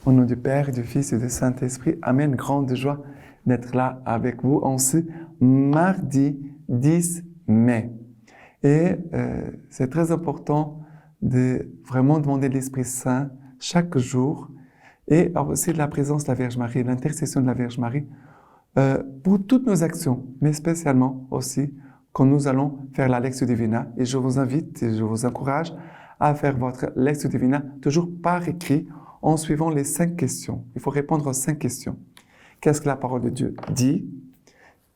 Au nom du Père, du Fils et du Saint-Esprit, Amen. Grande joie d'être là avec vous en ce mardi 10 mai. Et c'est très important de vraiment demander l'Esprit Saint chaque jour et aussi la présence de la Vierge Marie, l'intercession de la Vierge Marie pour toutes nos actions, mais spécialement aussi quand nous allons faire la Lectio Divina. Et je vous invite et je vous encourage à faire votre Lectio Divina toujours par écrit en suivant les 5 questions. Il faut répondre aux 5 questions. Qu'est-ce que la parole de Dieu dit?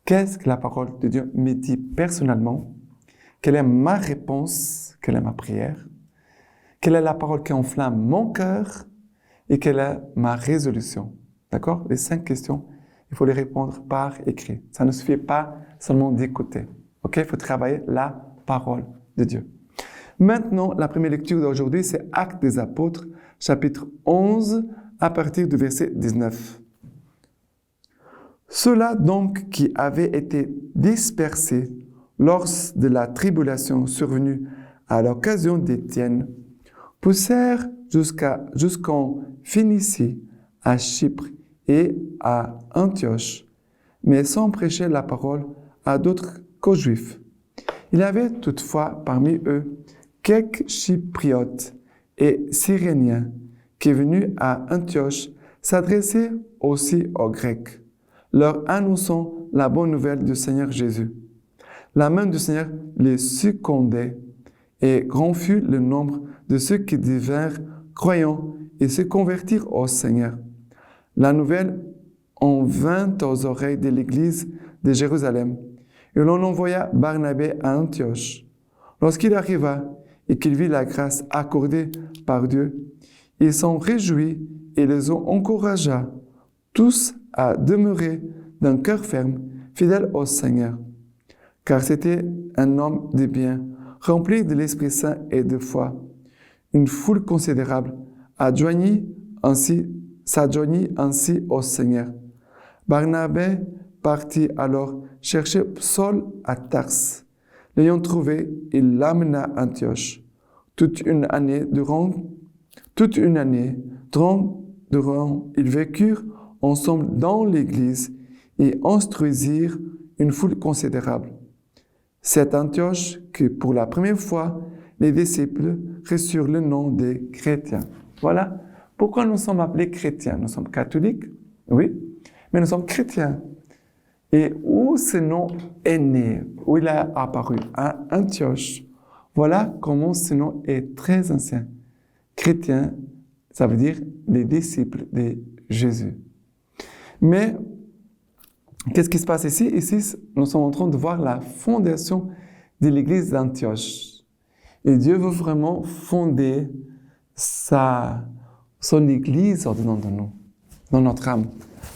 Qu'est-ce que la parole de Dieu me dit personnellement? Quelle est ma réponse? Quelle est ma prière? Quelle est la parole qui enflamme mon cœur? Et quelle est ma résolution? D'accord? Les 5 questions, il faut les répondre par écrit. Ça ne suffit pas seulement d'écouter. OK? Il faut travailler la parole de Dieu. Maintenant, la première lecture d'aujourd'hui, c'est Actes des Apôtres, chapitre 11, à partir du verset 19. Ceux-là donc qui avaient été dispersés lors de la tribulation survenue à l'occasion d'Étienne, poussèrent jusqu'en Phénicie, à Chypre et à Antioche, mais sans prêcher la parole à d'autres qu'aux Juifs. Il y avait toutefois parmi eux quelques Chypriotes et Cyréniens qui, venus à Antioche, s'adressaient aussi aux Grecs, leur annonçant la bonne nouvelle du Seigneur Jésus. La main du Seigneur les secondait, et grand fut le nombre de ceux qui devinrent croyants et se convertirent au Seigneur. La nouvelle en vint aux oreilles de l'Église de Jérusalem, et l'on envoya Barnabé à Antioche. Lorsqu'il arriva et qu'il vit la grâce accordée par Dieu, il s'en réjouit et les encouragea tous à demeurer d'un cœur ferme, fidèle au Seigneur. Car c'était un homme de bien, rempli de l'Esprit Saint et de foi. Une foule considérable s'adjoignit ainsi au Seigneur. Barnabé partit alors chercher Saul à Tarse. L'ayant trouvé, il l'amena à Antioche. Toute une année durant, ils vécurent ensemble dans l'Église et instruisirent une foule considérable. C'est Antioche que, pour la première fois, les disciples reçurent le nom de chrétiens. Voilà pourquoi nous sommes appelés chrétiens. Nous sommes catholiques, oui, mais nous sommes chrétiens. Et où ce nom est né, où il a apparu, à Antioche. Voilà comment ce nom est très ancien. Chrétien, ça veut dire les disciples de Jésus. Mais qu'est-ce qui se passe ici? Ici, nous sommes en train de voir la fondation de l'église d'Antioche. Et Dieu veut vraiment fonder son église au-dedans de nous, dans notre âme.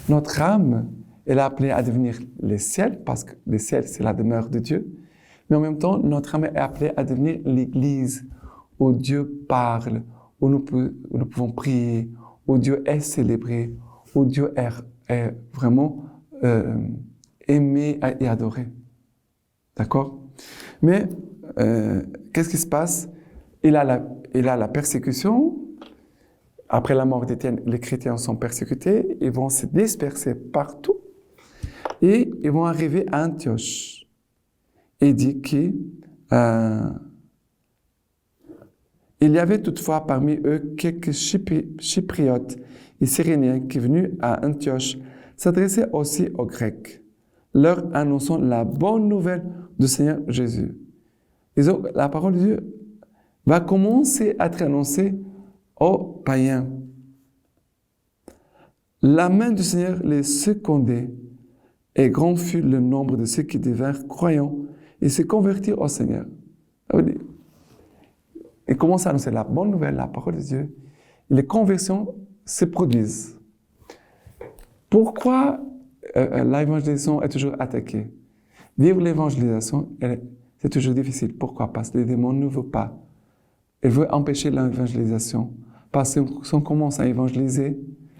Notre âme, elle est appelée à devenir le ciel, parce que le ciel, c'est la demeure de Dieu. Mais en même temps, notre âme est appelée à devenir l'église où Dieu parle, où nous pouvons prier, où Dieu est célébré, où Dieu est vraiment aimé et adoré. D'accord? Mais qu'est-ce qui se passe? Il a la persécution. Après la mort d'Étienne, les chrétiens sont persécutés. Ils vont se disperser partout. Et ils vont arriver à Antioche. Et il dit qu'il y avait toutefois parmi eux quelques Chypriotes et Cyréniens qui, venus à Antioche, s'adressaient aussi aux Grecs, leur annonçant la bonne nouvelle du Seigneur Jésus. La parole de Dieu va commencer à être annoncée aux païens. La main du Seigneur les secondait, et grand fut le nombre de ceux qui devinrent croyants et se convertirent au Seigneur. Et commence à annoncer la bonne nouvelle, la parole de Dieu. Et les conversions se produisent. Pourquoi l'évangélisation est toujours attaquée? Vivre l'évangélisation, c'est toujours difficile. Pourquoi? Parce que les démons ne veulent pas. Ils veulent empêcher l'évangélisation. Parce que si on commence à évangéliser,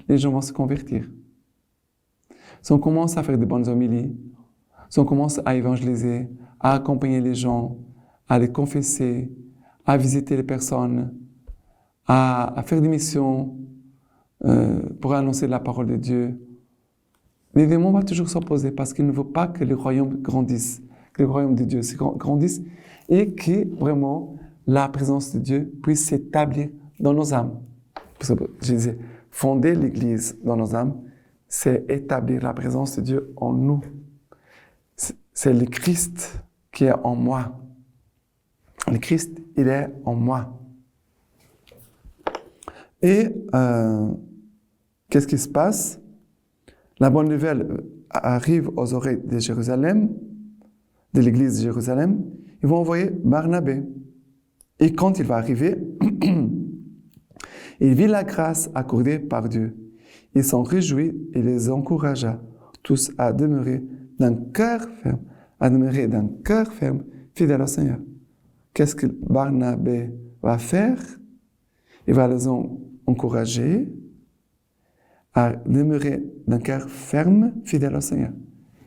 les gens vont se convertir. Si on commence à faire de bonnes homélies, si on commence à évangéliser, à accompagner les gens, à les confesser, à visiter les personnes, à faire des missions, pour annoncer la parole de Dieu. Les démons vont toujours s'opposer parce qu'ils ne veulent pas que le royaume grandisse, que le royaume de Dieu grandisse et que vraiment la présence de Dieu puisse s'établir dans nos âmes. Parce que je disais, fonder l'Église dans nos âmes, c'est établir la présence de Dieu en nous. C'est le Christ qui est en moi. Le Christ, il est en moi. Et qu'est-ce qui se passe? La bonne nouvelle arrive aux oreilles de Jérusalem, de l'église de Jérusalem. Ils vont envoyer Barnabé. Et quand il va arriver, il vit la grâce accordée par Dieu. Il s'en réjouit et les encouragea tous à demeurer d'un cœur ferme, fidèle au Seigneur. Qu'est-ce que Barnabé va faire? Il va les encourager à demeurer d'un cœur ferme, fidèle au Seigneur.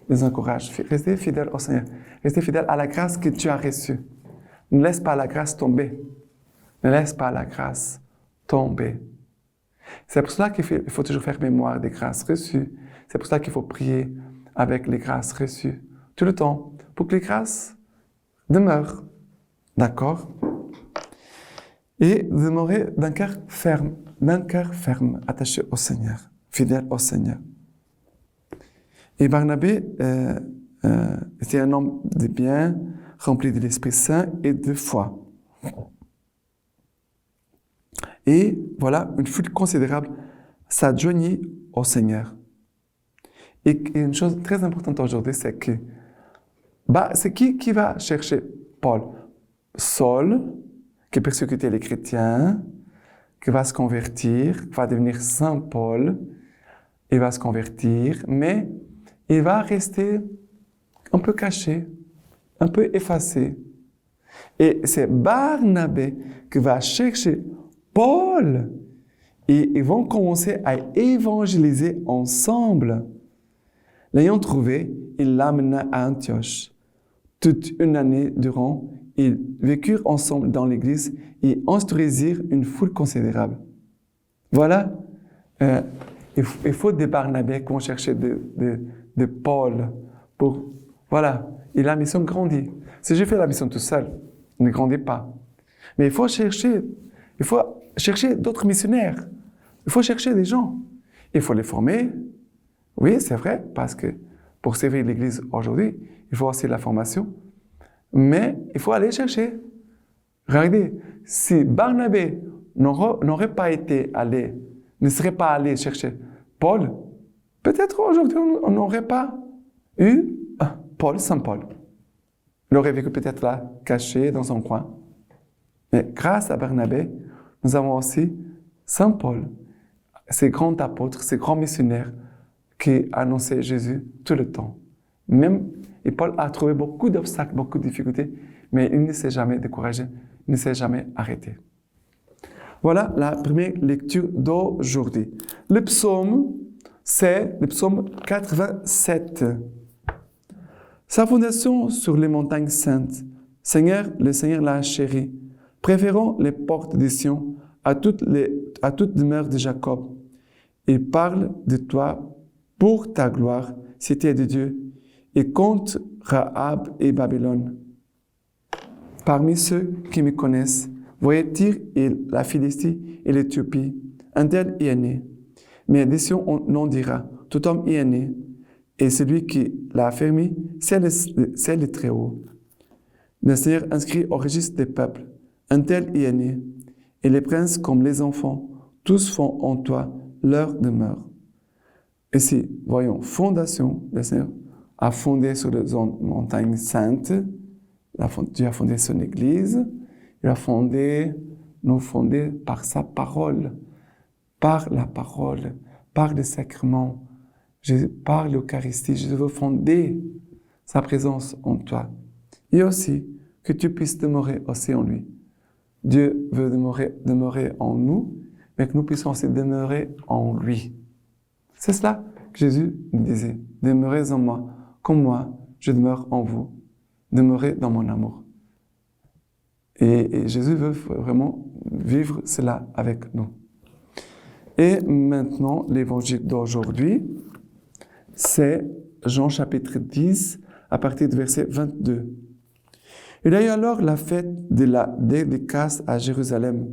Les encourage. Restez fidèle au Seigneur. Restez fidèle à la grâce que tu as reçue. Ne laisse pas la grâce tomber. Ne laisse pas la grâce tomber. C'est pour cela qu'il faut toujours faire mémoire des grâces reçues. C'est pour cela qu'il faut prier avec les grâces reçues tout le temps pour que les grâces demeurent. D'accord? Et demeurer d'un cœur ferme, attaché au Seigneur, fidèle au Seigneur. Et Barnabé était un homme de bien, rempli de l'Esprit Saint et de foi. Et voilà, une foule considérable s'adjoignit au Seigneur. Et une chose très importante aujourd'hui, c'est que c'est qui va chercher Paul? Saul, qui persécutait les chrétiens, qui va se convertir, va devenir Saint Paul, il va se convertir, mais il va rester un peu caché, un peu effacé. Et c'est Barnabé qui va chercher Paul et ils vont commencer à évangéliser ensemble. L'ayant trouvé, il l'amena à Antioche. Toute une année durant, ils vécurent ensemble dans l'église et instruisirent une foule considérable. Voilà, il faut des Barnabé qui vont chercher de Paul pour, voilà, et la mission grandit. Si je fais la mission tout seul, ne grandit pas. Mais il faut chercher d'autres missionnaires. Il faut chercher des gens. Il faut les former. Oui, c'est vrai, parce que pour servir l'Église aujourd'hui, il faut aussi la formation. Mais il faut aller chercher. Regardez, si Barnabé n'aurait pas été allé, ne serait pas allé chercher Paul, peut-être aujourd'hui on n'aurait pas eu Paul, Saint Paul. Il aurait vécu peut-être là, caché dans son coin. Mais grâce à Barnabé, nous avons aussi Saint Paul, ces grands apôtres, ces grands missionnaires qui annonçaient Jésus tout le temps. Et Paul a trouvé beaucoup d'obstacles, beaucoup de difficultés, mais il ne s'est jamais découragé, il ne s'est jamais arrêté. Voilà la première lecture d'aujourd'hui. Le psaume, c'est le psaume 87. Sa fondation sur les montagnes saintes. Seigneur, le Seigneur l'a chéri. Préférons les portes de Sion à toute demeure de Jacob. Il parle de toi pour ta gloire, cité de Dieu, et compte Rahab et Babylone. Parmi ceux qui me connaissent, voyez Tyr et la Philistie et l'Éthiopie, un tel y est né. Mais de Sion on dira, tout homme y est né, et celui qui l'a affermi, c'est le Très-Haut. Le Seigneur inscrit au registre des peuples, un tel y est né, et les princes comme les enfants, tous font en toi leur demeure. Ici, voyons, fondation, le Seigneur a fondé sur les montagnes saintes, Dieu a fondé son Église, il a nous fondé par sa parole, par la parole, par les sacrements, par l'Eucharistie. Je veux fonder sa présence en toi. Et aussi, que tu puisses demeurer aussi en lui. Dieu veut demeurer en nous, mais que nous puissions aussi demeurer en lui. C'est cela que Jésus nous disait. Demeurez en moi, comme moi, je demeure en vous. Demeurez dans mon amour. Et Jésus veut vraiment vivre cela avec nous. Et maintenant, l'évangile d'aujourd'hui, c'est Jean chapitre 10, à partir du verset 22. Il y a eu alors la fête de la dédicace à Jérusalem.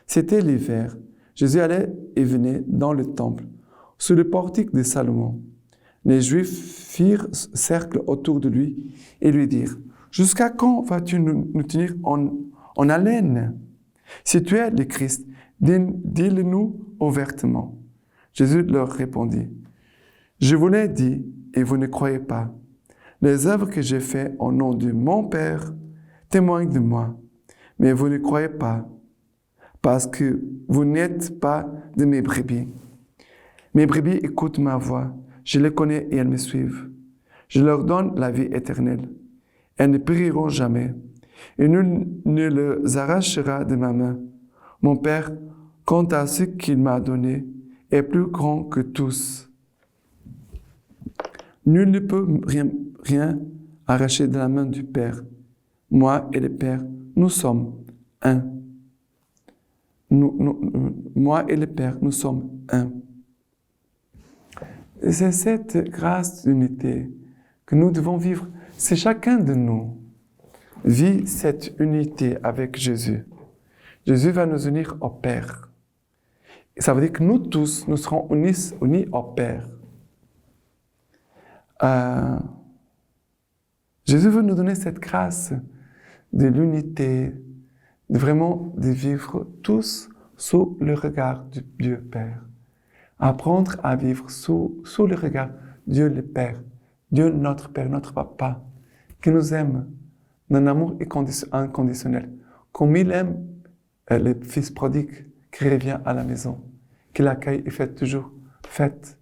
C'était l'hiver. Jésus allait et venait dans le temple, sous le portique de Salomon. Les Juifs firent cercle autour de lui et lui dirent, « Jusqu'à quand vas-tu nous tenir en haleine? Si tu es le Christ, dis-le-nous ouvertement. » Jésus leur répondit, « Je vous l'ai dit et vous ne croyez pas. Les œuvres que j'ai faites au nom de mon Père témoignent de moi, mais vous ne croyez pas, parce que vous n'êtes pas de mes brebis. Mes brebis écoutent ma voix, je les connais et elles me suivent. Je leur donne la vie éternelle. Elles ne périront jamais, et nul ne les arrachera de ma main. Mon Père, quant à ce qu'il m'a donné, est plus grand que tous. Nul ne peut rien arracher de la main du Père. Moi et le Père, nous sommes un. Moi et le Père, nous sommes un. Et c'est cette grâce d'unité que nous devons vivre. Si chacun de nous vit cette unité avec Jésus, Jésus va nous unir au Père. Et ça veut dire que nous tous, nous serons unis au Père. Jésus veut nous donner cette grâce de l'unité, de vivre tous sous le regard du Dieu Père. Apprendre à vivre sous le regard de Dieu le Père, Dieu notre Père, notre Papa, qui nous aime d'un amour inconditionnel, comme il aime le fils prodigue qui revient à la maison, qui l'accueille et fait toujours fête.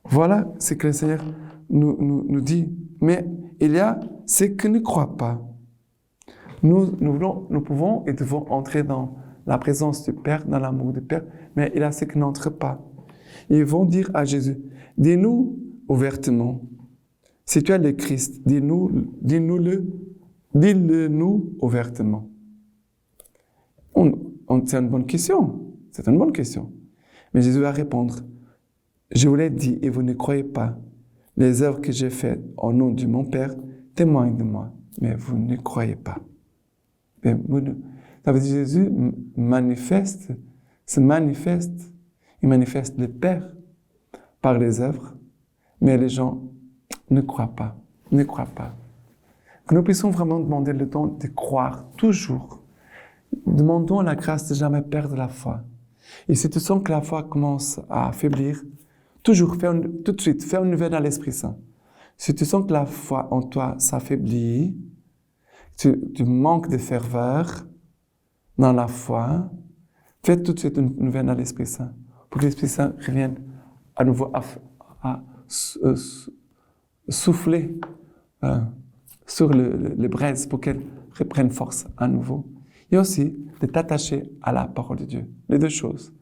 Voilà ce que le Seigneur nous dit. Mais il y a ceux qui ne croient pas. Nous pouvons et devons entrer dans la présence du Père, dans l'amour du Père, mais il y a ceux qui n'entrent pas. Ils vont dire à Jésus, dis-nous ouvertement, si tu es le Christ, dis-le nous ouvertement. C'est une bonne question. C'est une bonne question. Mais Jésus va répondre, je vous l'ai dit et vous ne croyez pas. Les œuvres que j'ai faites au nom de mon Père témoignent de moi, mais vous ne croyez pas. Ça veut dire que Jésus il manifeste le Père par les œuvres, mais les gens ne croient pas. Que nous puissions vraiment demander le don de croire toujours. Demandons la grâce de jamais perdre la foi. Et si tu sens que la foi commence à affaiblir, tout de suite, fais une nouvelle dans l'Esprit Saint. Si tu sens que la foi en toi s'affaiblit, tu manques de ferveur dans la foi, fais tout de suite une nouvelle dans l'Esprit Saint, pour que l'Esprit Saint revienne à nouveau à souffler sur les braises pour qu'elles reprennent force à nouveau. Et aussi de t'attacher à la parole de Dieu. Les deux choses.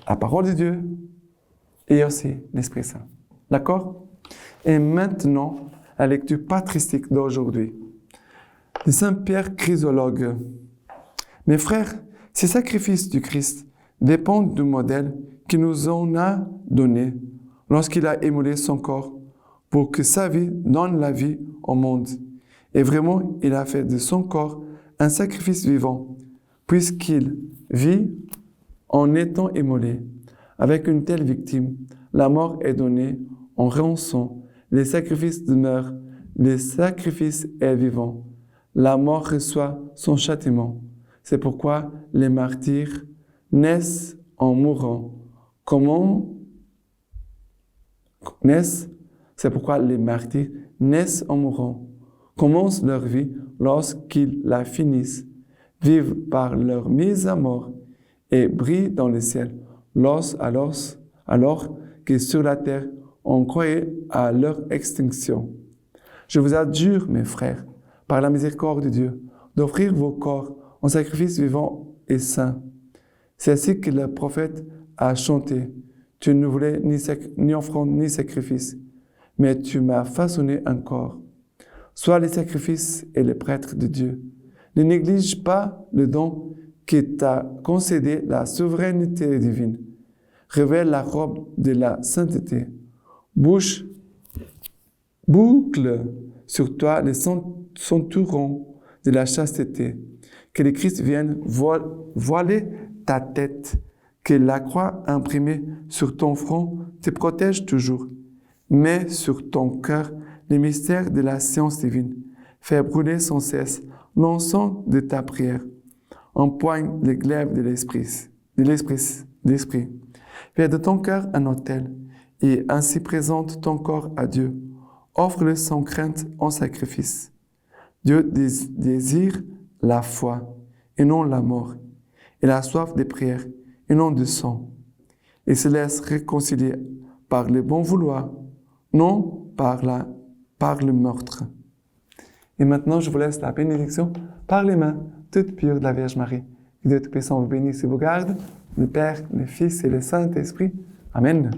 La parole de Dieu et aussi l'Esprit Saint. D'accord? Et maintenant, la lecture patristique d'aujourd'hui. De Saint Pierre Chrysologue. Mes frères, ces sacrifices du Christ dépendent du modèle qu'il nous en a donné lorsqu'il a émoulé son corps pour que sa vie donne la vie au monde. Et vraiment, il a fait de son corps un sacrifice vivant, puisqu'il vit en étant immolé. Avec une telle victime, la mort est donnée en rançon, les sacrifices demeurent, le sacrifice est vivant. La mort reçoit son châtiment. C'est pourquoi les martyrs naissent en mourant. C'est pourquoi les martyrs naissent en mourant, commencent leur vie lorsqu'ils la finissent, vivent par leur mise à mort et brillent dans le ciel, alors que sur la terre, on croyait à leur extinction. Je vous adjure, mes frères, par la miséricorde de Dieu, d'offrir vos corps en sacrifice vivant et saint. C'est ainsi que le prophète a chanté. Tu ne voulais ni offrande ni sacrifice, mais tu m'as façonné un corps. Sois le sacrifice et le prêtre de Dieu. Ne néglige pas le don qui t'a concédé la souveraineté divine. Revêt la robe de la sainteté. Boucle sur toi les ceinturons de la chasteté. Que le Christ vienne voiler ta tête. Que la croix imprimée sur ton front te protège toujours. Mets sur ton cœur les mystères de la science divine. Fais brûler sans cesse l'encens de ta prière. Empoigne les glaives de l'esprit. Fais de ton cœur un autel et ainsi présente ton corps à Dieu. Offre-le sans crainte en sacrifice. Dieu désire la foi et non la mort, et la soif des prières et non du sang. Et se laisse réconcilier par le bon vouloir, non par le meurtre. Et maintenant, je vous laisse la bénédiction par les mains toutes pures de la Vierge Marie. Que Dieu Tout-Puissant vous bénisse et vous garde, le Père, le Fils et le Saint-Esprit. Amen.